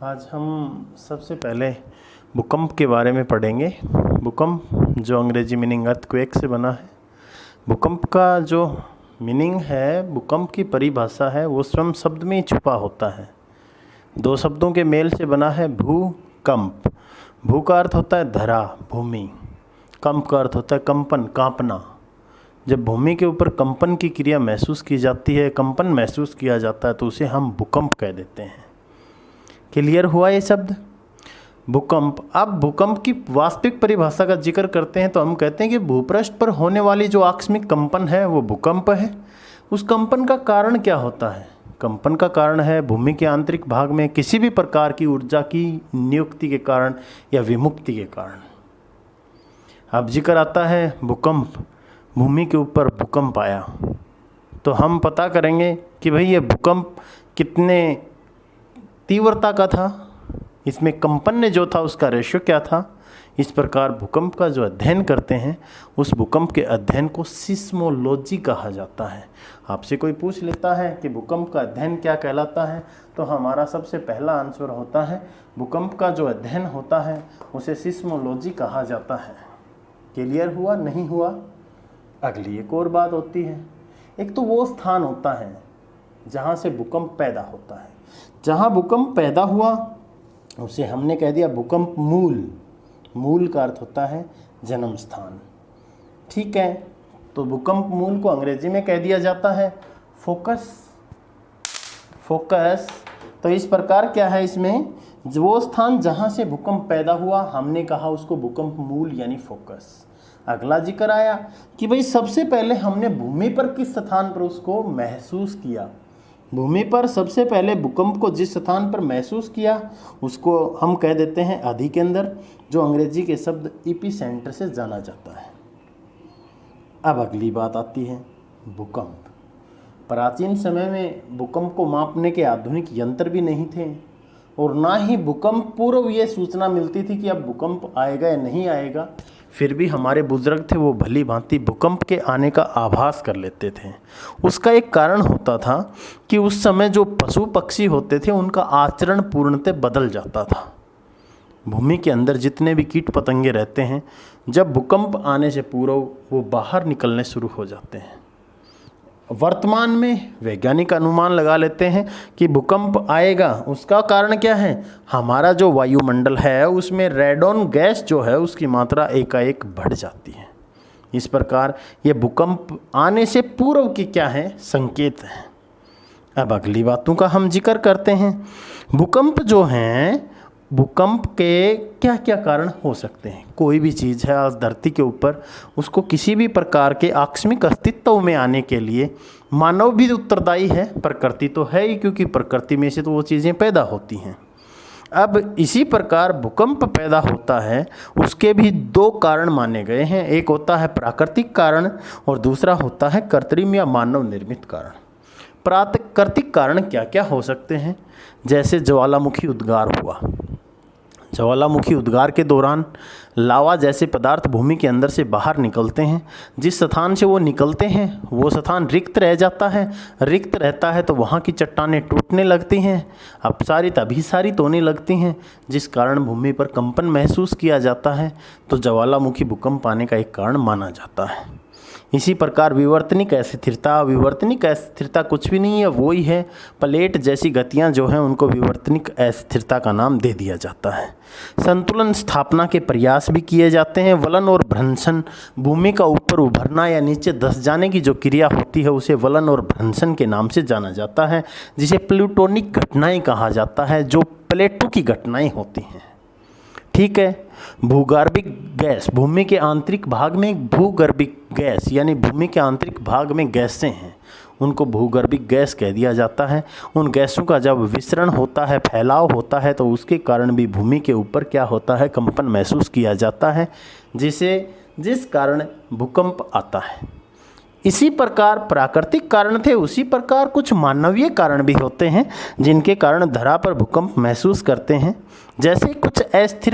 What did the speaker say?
आज हम सबसे पहले भूकंप के बारे में पढ़ेंगे। भूकंप जो अंग्रेजी मीनिंग अर्थक्वेक से बना है। भूकंप का जो मीनिंग है, भूकंप की परिभाषा है, वो स्वयं शब्द में ही छुपा होता है। दो शब्दों के मेल से बना है भूकंप। भू का अर्थ होता है धरा, भूमि। कंप का अर्थ होता है कंपन, कांपना। जब भूमि के ऊपर कंपन की क्रिया महसूस की जाती है, कंपन महसूस किया जाता है, तो उसे हम भूकंप कह देते हैं। क्लियर हुआ ये शब्द भूकंप। अब भूकंप की वास्तविक परिभाषा का जिक्र करते हैं तो हम कहते हैं कि भूपृष्ठ पर होने वाली जो आकस्मिक कंपन है वो भूकंप है। उस कंपन का कारण क्या होता है? कंपन का कारण है भूमि के आंतरिक भाग में किसी भी प्रकार की ऊर्जा की नियुक्ति के कारण या विमुक्ति के कारण। अब जिक्र आता है भूकंप, भूमि के ऊपर भूकंप आया, तो हम पता करेंगे कि भाई ये भूकंप कितने तीव्रता का था, इसमें कंपन ने जो था उसका रेशियो क्या था। इस प्रकार भूकंप का जो अध्ययन करते हैं उस भूकंप के अध्ययन को सिस्मोलॉजी कहा जाता है। आपसे कोई पूछ लेता है कि भूकंप का अध्ययन क्या कहलाता है, तो हमारा सबसे पहला आंसर होता है भूकंप का जो अध्ययन होता है उसे सिस्मोलॉजी कहा जाता है। क्लियर हुआ? नहीं हुआ? अगली एक और बात होती है। एक तो वो स्थान होता है जहाँ से भूकंप पैदा होता है। जहाँ भूकंप पैदा हुआ उसे हमने कह दिया भूकंप मूल। मूल का अर्थ होता है जन्म स्थान। ठीक है, तो भूकंप मूल को अंग्रेजी में कह दिया जाता है फोकस। फोकस तो इस प्रकार क्या है, इसमें वो स्थान जहाँ से भूकंप पैदा हुआ हमने कहा उसको भूकंप मूल यानी फोकस। अगला जिक्र आया कि भाई सबसे पहले हमने भूमि पर किस स्थान पर उसको महसूस किया। भूमि पर सबसे पहले भूकंप को जिस स्थान पर महसूस किया उसको हम कह देते हैं अधिकेंद्र, जो अंग्रेजी के शब्द एपिसेंटर से जाना जाता है। अब अगली बात आती है भूकंप। प्राचीन समय में भूकंप को मापने के आधुनिक यंत्र भी नहीं थे और ना ही भूकंप पूर्व ये सूचना मिलती थी कि अब भूकंप आएगा या नहीं आएगा। फिर भी हमारे बुजुर्ग थे वो भली भांति भूकंप के आने का आभास कर लेते थे। उसका एक कारण होता था कि उस समय जो पशु पक्षी होते थे उनका आचरण पूर्णतः बदल जाता था। भूमि के अंदर जितने भी कीट पतंगे रहते हैं, जब भूकंप आने से पूर्व वो बाहर निकलने शुरू हो जाते हैं। वर्तमान में वैज्ञानिक अनुमान लगा लेते हैं कि भूकंप आएगा। उसका कारण क्या है? हमारा जो वायुमंडल है उसमें रेडॉन गैस जो है उसकी मात्रा एकाएक बढ़ जाती है। इस प्रकार ये भूकंप आने से पूर्व के क्या है, संकेत है। अब अगली बातों का हम जिक्र करते हैं। भूकंप जो हैं, भूकंप के क्या क्या कारण हो सकते हैं। कोई भी चीज़ है आज धरती के ऊपर, उसको किसी भी प्रकार के आकस्मिक अस्तित्व में आने के लिए मानव भी उत्तरदायी है। प्रकृति तो है ही, क्योंकि प्रकृति में से तो वो चीज़ें पैदा होती हैं। अब इसी प्रकार भूकंप पैदा होता है, उसके भी दो कारण माने गए हैं। एक होता है प्राकृतिक कारण और दूसरा होता है कृत्रिम या मानव निर्मित कारण। प्राकृतिक कारण क्या क्या हो सकते हैं? जैसे ज्वालामुखी उद्गार हुआ। ज्वालामुखी उद्गार के दौरान लावा जैसे पदार्थ भूमि के अंदर से बाहर निकलते हैं। जिस स्थान से वो निकलते हैं वो स्थान रिक्त रह जाता है। रिक्त रहता है तो वहाँ की चट्टानें टूटने लगती हैं, अपसारित अभिसारित होने लगती हैं, जिस कारण भूमि पर कंपन महसूस किया जाता है। तो ज्वालामुखी भूकंप आने का एक कारण माना जाता है। इसी प्रकार विवर्तनिक अस्थिरता। विवर्तनिक अस्थिरता कुछ भी नहीं है, वो ही है प्लेट जैसी गतियां जो हैं उनको विवर्तनिक अस्थिरता का नाम दे दिया जाता है। संतुलन स्थापना के प्रयास भी किए जाते हैं। वलन और भ्रंशन, भूमि का ऊपर उभरना या नीचे धंस जाने की जो क्रिया होती है उसे वलन और भ्रंशन के नाम से जाना जाता है, जिसे प्लूटोनिक घटनाएं कहा जाता है, जो प्लेटों की घटनाएं होती हैं। ठीक है। भूगर्भिक गैस। भूमि के आंतरिक भाग में भूगर्भिक गैस यानी भूमि के आंतरिक भाग में गैसें हैं, उनको भूगर्भिक गैस कह दिया जाता है। उन गैसों का जब विसरण होता है, फैलाव होता है, तो उसके कारण भी भूमि के ऊपर क्या होता है, कंपन महसूस किया जाता है, जिस कारण भूकंप आता है। इसी प्रकार प्राकृतिक कारण थे, उसी प्रकार कुछ मानवीय कारण भी होते हैं जिनके कारण धरा पर भूकंप महसूस करते हैं। जैसे कुछ अस्थिर